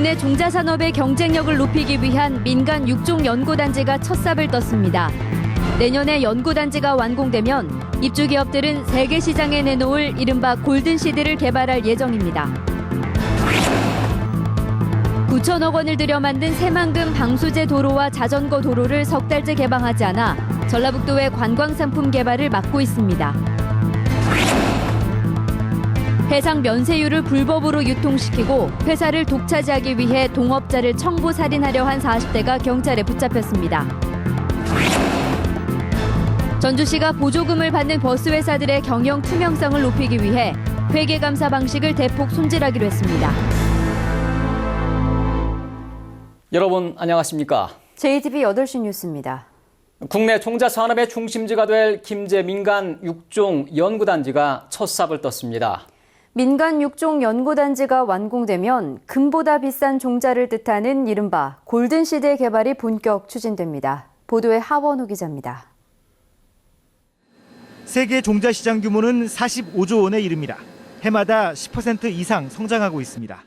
국내 종자산업의 경쟁력을 높이기 위한 민간 육종연구단지가 첫 삽을 떴습니다. 내년에 연구단지가 완공되면 입주기업들은 세계 시장에 내놓을 이른바 골든시드를 개발할 예정입니다. 9천억 원을 들여 만든 새만금 방수제 도로와 자전거 도로를 석 달째 개방하지 않아 전라북도의 관광상품 개발을 막고 있습니다. 해상 면세유를 불법으로 유통시키고 회사를 독차지하기 위해 동업자를 청부 살인하려 한 40대가 경찰에 붙잡혔습니다. 전주시가 보조금을 받는 버스 회사들의 경영 투명성을 높이기 위해 회계감사 방식을 대폭 손질하기로 했습니다. 여러분 안녕하십니까? JTB 8시 뉴스입니다. 국내 종자산업의 중심지가 될 김제 민간 육종 연구단지가 첫 삽을 떴습니다. 민간 육종 연구단지가 완공되면 금보다 비싼 종자를 뜻하는 이른바 골든시드의 개발이 본격 추진됩니다. 보도에 하원우 기자입니다. 세계 종자 시장 규모는 45조 원에 이릅니다. 해마다 10% 이상 성장하고 있습니다.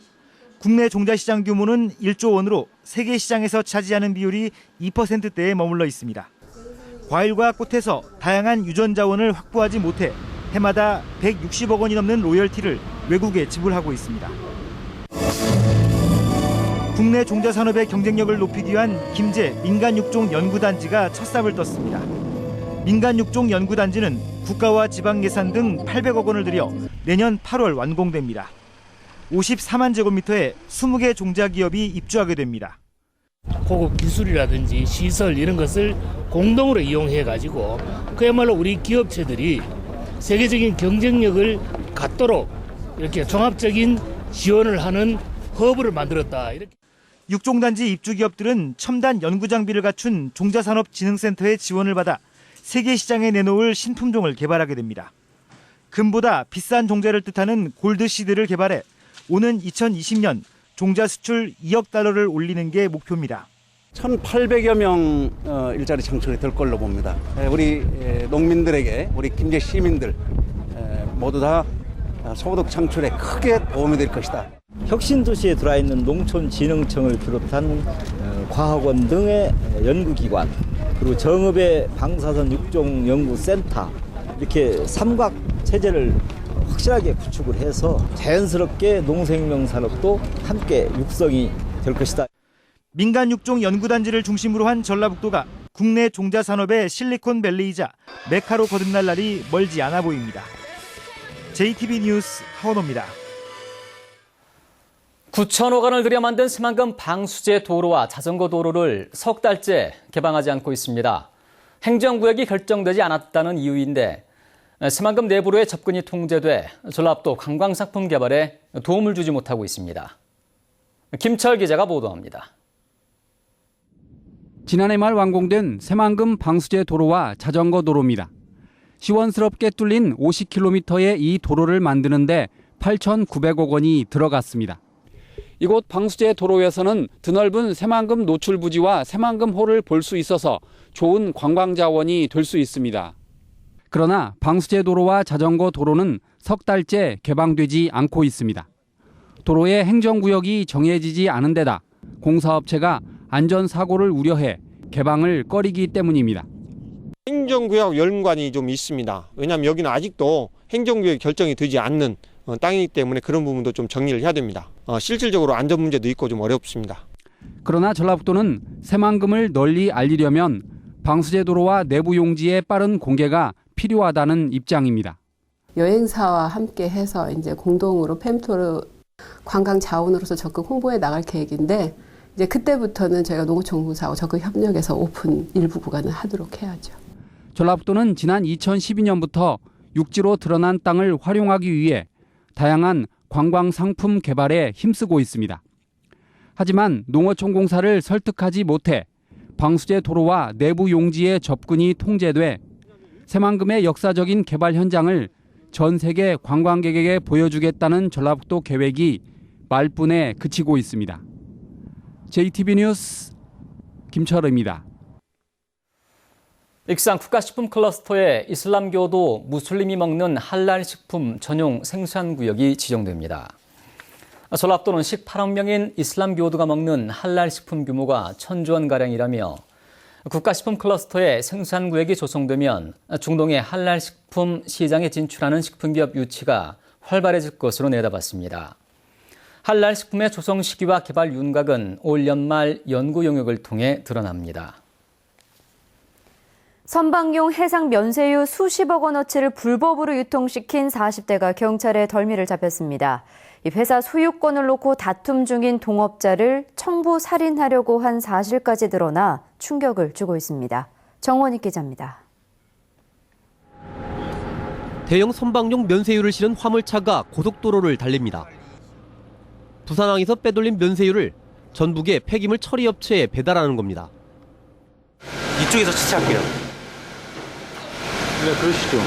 국내 종자 시장 규모는 1조 원으로 세계 시장에서 차지하는 비율이 2%대에 머물러 있습니다. 과일과 꽃에서 다양한 유전 자원을 확보하지 못해 해마다 160억 원이 넘는 로열티를 외국에 지불하고 있습니다. 국내 종자 산업의 경쟁력을 높이기 위한 김제 민간 육종 연구단지가 첫 삽을 떴습니다. 민간 육종 연구단지는 국가와 지방 예산 등 800억 원을 들여 내년 8월 완공됩니다. 54만 제곱미터에 20개 종자 기업이 입주하게 됩니다. 고급 기술이라든지 시설 이런 것을 공동으로 이용해가지고 그야말로 우리 기업체들이 세계적인 경쟁력을 갖도록 이렇게 종합적인 지원을 하는 허브를 만들었다. 이렇게. 육종단지 입주 기업들은 첨단 연구 장비를 갖춘 종자산업진흥센터의 지원을 받아 세계 시장에 내놓을 신품종을 개발하게 됩니다. 금보다 비싼 종자를 뜻하는 골드시드를 개발해 오는 2020년 종자 수출 2억 달러를 올리는 게 목표입니다. 1,800여 명 일자리 창출이 될 걸로 봅니다. 우리 농민들에게, 우리 김제 시민들 모두 다 소득 창출에 크게 도움이 될 것이다. 혁신도시에 들어있는 농촌진흥청을 비롯한 과학원 등의 연구기관, 그리고 정읍의 방사선 육종연구센터, 이렇게 삼각 체제를 확실하게 구축을 해서 자연스럽게 농생명 산업도 함께 육성이 될 것이다. 민간 육종 연구단지를 중심으로 한 전라북도가 국내 종자 산업의 실리콘밸리이자 메카로 거듭날 날이 멀지 않아 보입니다. JTB 뉴스 하원호입니다. 9천억 원을 들여 만든 새만금 방수제 도로와 자전거 도로를 석 달째 개방하지 않고 있습니다. 행정구역이 결정되지 않았다는 이유인데 새만금 내부로의 접근이 통제돼 전라북도 관광상품 개발에 도움을 주지 못하고 있습니다. 김철 기자가 보도합니다. 지난해 말 완공된 새만금 방수제 도로와 자전거 도로입니다. 시원스럽게 뚫린 50km의 이 도로를 만드는데 8,900억 원이 들어갔습니다. 이곳 방수제 도로에서는 드넓은 새만금 노출부지와 새만금호를 볼 수 있어서 좋은 관광 자원이 될 수 있습니다. 그러나 방수제 도로와 자전거 도로는 석 달째 개방되지 않고 있습니다. 도로의 행정구역이 정해지지 않은 데다 공사업체가 안전사고를 우려해 개방을 꺼리기 때문입니다. 행정구역 연관이 좀 있습니다. 왜냐하면 여기는 아직도 행정구역이 결정이 되지 않는 땅이기 때문에 그런 부분도 좀 정리를 해야 됩니다. 실질적으로 안전 문제도 있고 좀 어렵습니다. 그러나 전라북도는 새만금을 널리 알리려면 방수제 도로와 내부 용지의 빠른 공개가 필요하다는 입장입니다. 여행사와 함께 해서 이제 공동으로 팸토르 관광 자원으로서 적극 홍보해 나갈 계획인데 이제 그때부터는 저희가 농어촌공사하고 적극 협력해서 오픈 일부 구간을 하도록 해야죠. 전라북도는 지난 2012년부터 육지로 드러난 땅을 활용하기 위해 다양한 관광 상품 개발에 힘쓰고 있습니다. 하지만 농어촌공사를 설득하지 못해 방수제 도로와 내부 용지의 접근이 통제돼 새만금의 역사적인 개발 현장을 전 세계 관광객에게 보여주겠다는 전라북도 계획이 말뿐에 그치고 있습니다. JTB 뉴스 김철우입니다. 익산 국가식품 클러스터에 이슬람교도 무슬림이 먹는 할랄 식품 전용 생산구역이 지정됩니다. 전라북도는 18억 명인 이슬람 교도가 먹는 할랄 식품 규모가 1,000조 원가량이라며 국가식품 클러스터의 생산구역이 조성되면 중동의 할랄 식품 시장에 진출하는 식품기업 유치가 활발해질 것으로 내다봤습니다. 할랄 식품의 조성 시기와 개발 윤곽은 올 연말 연구 용역을 통해 드러납니다. 선박용 해상 면세유 수십억 원어치를 불법으로 유통시킨 40대가 경찰에 덜미를 잡혔습니다. 이 회사 소유권을 놓고 다툼 중인 동업자를 청부 살인하려고 한 사실까지 드러나 충격을 주고 있습니다. 정원익 기자입니다. 대형 선박용 면세유를 실은 화물차가 고속도로를 달립니다. 부산항에서 빼돌린 면세유를 전북의 폐기물 처리 업체에 배달하는 겁니다. 이쪽에서 치치할게요. 네, 그러시죠.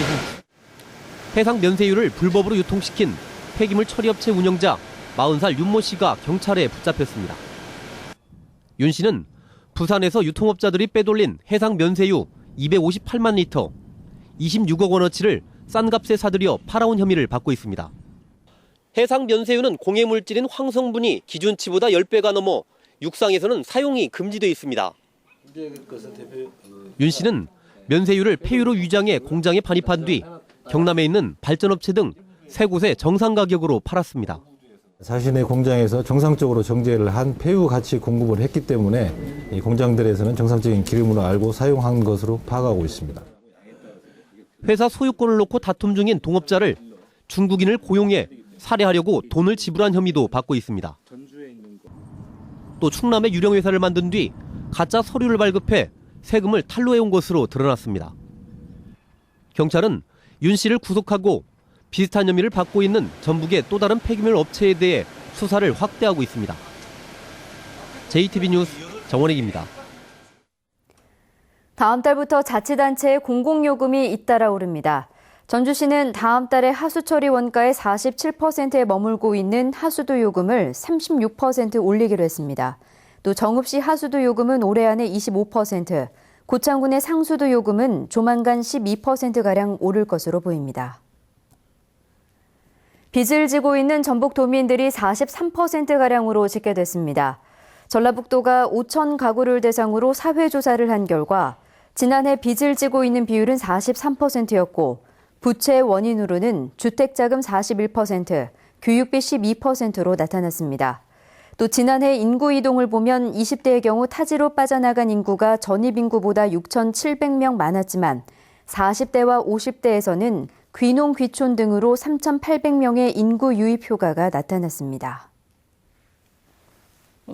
해상 면세유를 불법으로 유통시킨 폐기물 처리 업체 운영자 40살 윤모 씨가 경찰에 붙잡혔습니다. 윤 씨는 부산에서 유통업자들이 빼돌린 해상 면세유 258만 리터, 26억 원어치를 싼 값에 사들여 팔아온 혐의를 받고 있습니다. 해상 면세유는 공해물질인 황성분이 기준치보다 10배가 넘어 육상에서는 사용이 금지돼 있습니다. 윤 씨는 면세유를 폐유로 위장해 공장에 반입한 뒤 경남에 있는 발전업체 등 3곳에 정상 가격으로 팔았습니다. 자신의 공장에서 정상적으로 정제를 한 폐유 같이 공급을 했기 때문에 이 공장들에서는 정상적인 기름으로 알고 사용한 것으로 파악하고 있습니다. 회사 소유권을 놓고 다툼 중인 동업자를 중국인을 고용해 살해하려고 돈을 지불한 혐의도 받고 있습니다. 또 충남에 유령회사를 만든 뒤 가짜 서류를 발급해 세금을 탈루해온 것으로 드러났습니다. 경찰은 윤 씨를 구속하고 비슷한 혐의를 받고 있는 전북의 또 다른 폐기물 업체에 대해 수사를 확대하고 있습니다. JTB 뉴스 정원익입니다. 다음 달부터 자치단체의 공공요금이 잇따라 오릅니다. 전주시는 다음 달에 하수처리 원가의 47%에 머물고 있는 하수도 요금을 36% 올리기로 했습니다. 또 정읍시 하수도 요금은 올해 안에 25%, 고창군의 상수도 요금은 조만간 12%가량 오를 것으로 보입니다. 빚을 지고 있는 전북도민들이 43%가량으로 집계됐습니다. 전라북도가 5천 가구를 대상으로 사회조사를 한 결과 지난해 빚을 지고 있는 비율은 43%였고 부채 원인으로는 주택자금 41%, 교육비 12%로 나타났습니다. 또 지난해 인구 이동을 보면 20대의 경우 타지로 빠져나간 인구가 전입 인구보다 6,700명 많았지만 40대와 50대에서는 귀농, 귀촌 등으로 3,800명의 인구 유입 효과가 나타났습니다.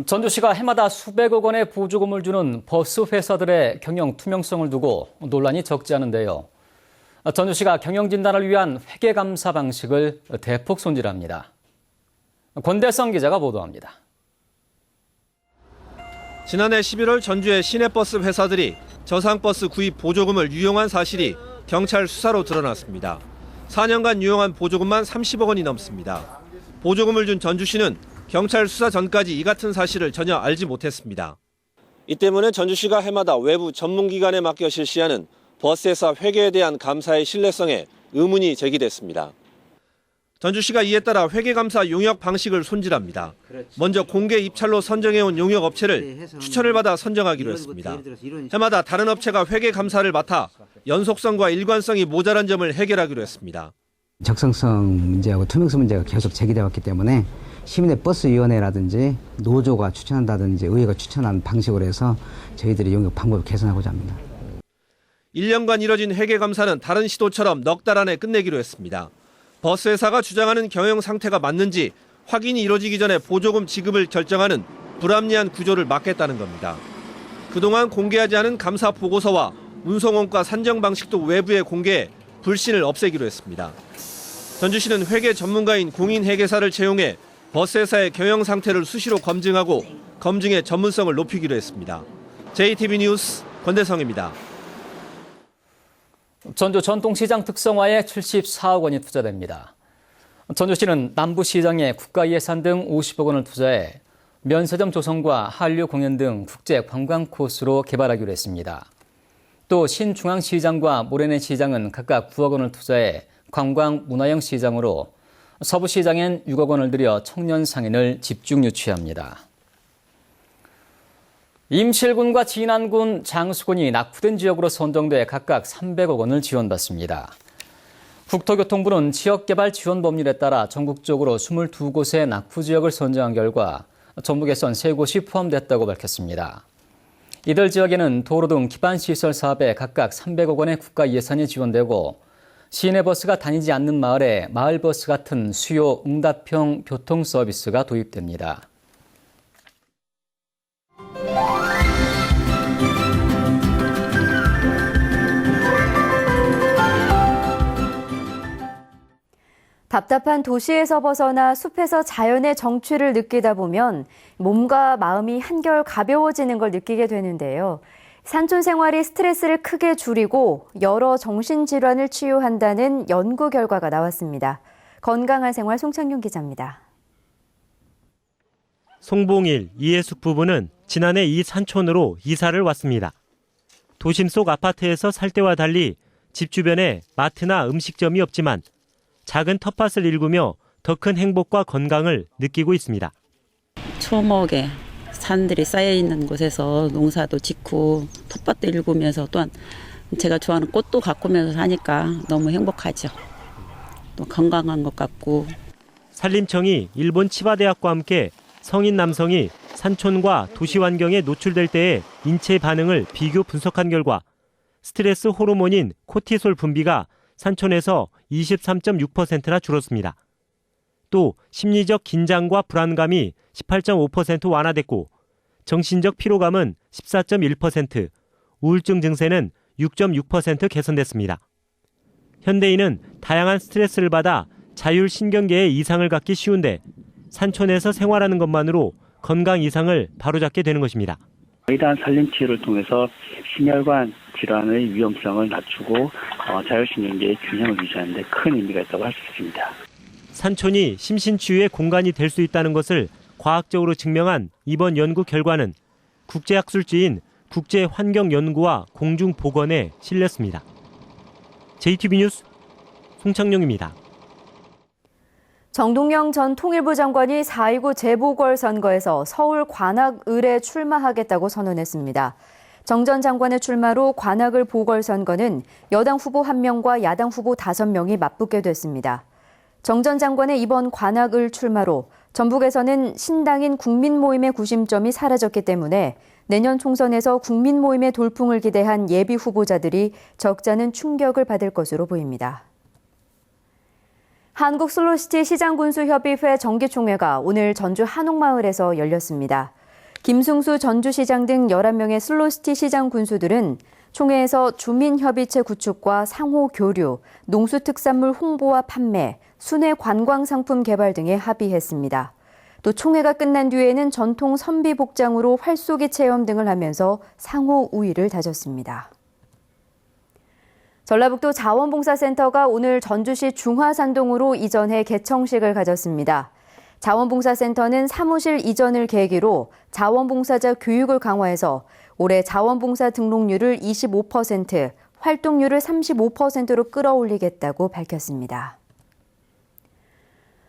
전주시가 해마다 수백억 원의 보조금을 주는 버스 회사들의 경영 투명성을 두고 논란이 적지 않은데요. 전주시가 경영 진단을 위한 회계 감사 방식을 대폭 손질합니다. 권대성 기자가 보도합니다. 지난해 11월 전주의 시내버스 회사들이 저상버스 구입 보조금을 유용한 사실이 경찰 수사로 드러났습니다. 4년간 유용한 보조금만 30억 원이 넘습니다. 보조금을 준 전주시는 경찰 수사 전까지 이 같은 사실을 전혀 알지 못했습니다. 이 때문에 전주시가 해마다 외부 전문기관에 맡겨 실시하는 버스회사 회계에 대한 감사의 신뢰성에 의문이 제기됐습니다. 전주시가 이에 따라 회계감사 용역 방식을 손질합니다. 먼저 공개 입찰로 선정해온 용역 업체를 추천을 받아 선정하기로 했습니다. 해마다 다른 업체가 회계감사를 맡아 연속성과 일관성이 모자란 점을 해결하기로 했습니다. 적성성 문제하고 투명성 문제가 계속 제기되어 왔기 때문에 시민의 버스위원회라든지 노조가 추천한다든지 의회가 추천한 방식으로 해서 저희들이 용역 방법을 개선하고자 합니다. 1년간 이뤄진 회계감사는 다른 시도처럼 넉 달 안에 끝내기로 했습니다. 버스회사가 주장하는 경영 상태가 맞는지 확인이 이뤄지기 전에 보조금 지급을 결정하는 불합리한 구조를 막겠다는 겁니다. 그동안 공개하지 않은 감사 보고서와 운송원가 산정 방식도 외부에 공개해 불신을 없애기로 했습니다. 전주시는 회계 전문가인 공인회계사를 채용해 버스회사의 경영 상태를 수시로 검증하고 검증의 전문성을 높이기로 했습니다. JTB 뉴스 권대성입니다. 전주 전통시장 특성화에 74억 원이 투자됩니다. 전주시는 남부시장에 국가예산 등 50억 원을 투자해 면세점 조성과 한류 공연 등 국제 관광 코스로 개발하기로 했습니다. 또 신중앙시장과 모래내 시장은 각각 9억 원을 투자해 관광 문화형 시장으로 서부시장엔 6억 원을 들여 청년 상인을 집중 유치합니다. 임실군과 진안군, 장수군이 낙후된 지역으로 선정돼 각각 300억 원을 지원받습니다. 국토교통부는 지역개발 지원 법률에 따라 전국적으로 22곳의 낙후 지역을 선정한 결과 전북에선 3곳이 포함됐다고 밝혔습니다. 이들 지역에는 도로 등 기반시설 사업에 각각 300억 원의 국가 예산이 지원되고 시내버스가 다니지 않는 마을에 마을버스 같은 수요 응답형 교통 서비스가 도입됩니다. 답답한 도시에서 벗어나 숲에서 자연의 정취를 느끼다 보면 몸과 마음이 한결 가벼워지는 걸 느끼게 되는데요. 산촌 생활이 스트레스를 크게 줄이고 여러 정신질환을 치유한다는 연구 결과가 나왔습니다. 건강한 생활 송창용 기자입니다. 송봉일, 이해숙 부부는 지난해 이 산촌으로 이사를 왔습니다. 도심 속 아파트에서 살 때와 달리 집 주변에 마트나 음식점이 없지만 작은 텃밭을 일구며 더 큰 행복과 건강을 느끼고 있습니다. 초목에 산들이 쌓여있는 곳에서 농사도 짓고 텃밭도 일구면서 또한 제가 좋아하는 꽃도 가꾸면서 사니까 너무 행복하죠. 또 건강한 것 같고. 산림청이 일본 치바대학과 함께 성인 남성이 산촌과 도시 환경에 노출될 때의 인체 반응을 비교 분석한 결과 스트레스 호르몬인 코티솔 분비가 산촌에서 23.6%나 줄었습니다. 또 심리적 긴장과 불안감이 18.5% 완화됐고 정신적 피로감은 14.1%, 우울증 증세는 6.6% 개선됐습니다. 현대인은 다양한 스트레스를 받아 자율신경계에 이상을 갖기 쉬운데 산촌에서 생활하는 것만으로 건강 이상을 바로잡게 되는 것입니다. 의대한 산림치유를 통해서 심혈관 질환의 위험성을 낮추고 자율신경계의 균형을 유지하는 데 큰 의미가 있다고 할 수 있습니다. 산촌이 심신치유의 공간이 될 수 있다는 것을 과학적으로 증명한 이번 연구 결과는 국제학술지인 국제환경연구와 공중보건에 실렸습니다. JTB 뉴스 송창용입니다. 정동영 전 통일부 장관이 4.29 재보궐선거에서 서울 관악을에 출마하겠다고 선언했습니다. 정 전 장관의 출마로 관악을 보궐선거는 여당 후보 1명과 야당 후보 5명이 맞붙게 됐습니다. 정 전 장관의 이번 관악을 출마로 전북에서는 신당인 국민모임의 구심점이 사라졌기 때문에 내년 총선에서 국민모임의 돌풍을 기대한 예비 후보자들이 적잖은 충격을 받을 것으로 보입니다. 한국슬로시티 시장군수협의회 정기총회가 오늘 전주 한옥마을에서 열렸습니다. 김승수 전주시장 등 11명의 슬로시티 시장 군수들은 총회에서 주민협의체 구축과 상호 교류, 농수특산물 홍보와 판매, 순회 관광상품 개발 등에 합의했습니다. 또 총회가 끝난 뒤에는 전통 선비 복장으로 활쏘기 체험 등을 하면서 상호 우위를 다졌습니다. 전라북도 자원봉사센터가 오늘 전주시 중화산동으로 이전해 개청식을 가졌습니다. 자원봉사센터는 사무실 이전을 계기로 자원봉사자 교육을 강화해서 올해 자원봉사 등록률을 25%, 활동률을 35%로 끌어올리겠다고 밝혔습니다.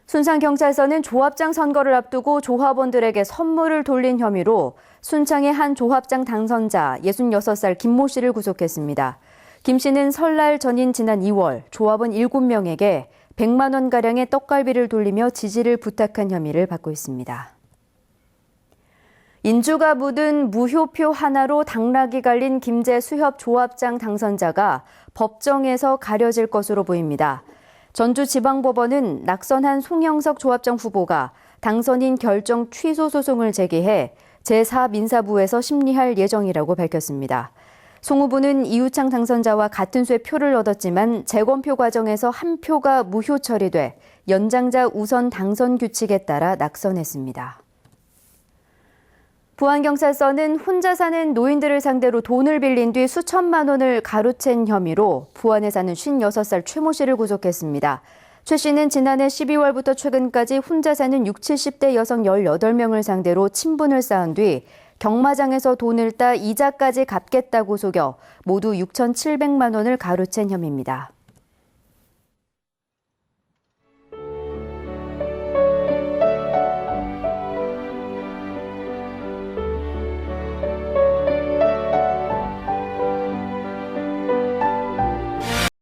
순창경찰서는 조합장 선거를 앞두고 조합원들에게 선물을 돌린 혐의로 순창의 한 조합장 당선자 66살 김모 씨를 구속했습니다. 김 씨는 설날 전인 지난 2월 조합원 7명에게 100만 원가량의 떡갈비를 돌리며 지지를 부탁한 혐의를 받고 있습니다. 인주가 묻은 무효표 하나로 당락이 갈린 김제 수협 조합장 당선자가 법정에서 가려질 것으로 보입니다. 전주지방법원은 낙선한 송영석 조합장 후보가 당선인 결정 취소 소송을 제기해 제4민사부에서 심리할 예정이라고 밝혔습니다. 송 후보는 이우창 당선자와 같은 수의 표를 얻었지만 재검표 과정에서 한 표가 무효 처리돼 연장자 우선 당선 규칙에 따라 낙선했습니다. 부안경찰서는 혼자 사는 노인들을 상대로 돈을 빌린 뒤 수천만 원을 가로챈 혐의로 부안에 사는 56살 최모 씨를 구속했습니다. 최 씨는 지난해 12월부터 최근까지 혼자 사는 60, 70대 여성 18명을 상대로 친분을 쌓은 뒤 경마장에서 돈을 따 이자까지 갚겠다고 속여 모두 6,700만 원을 가로챈 혐의입니다.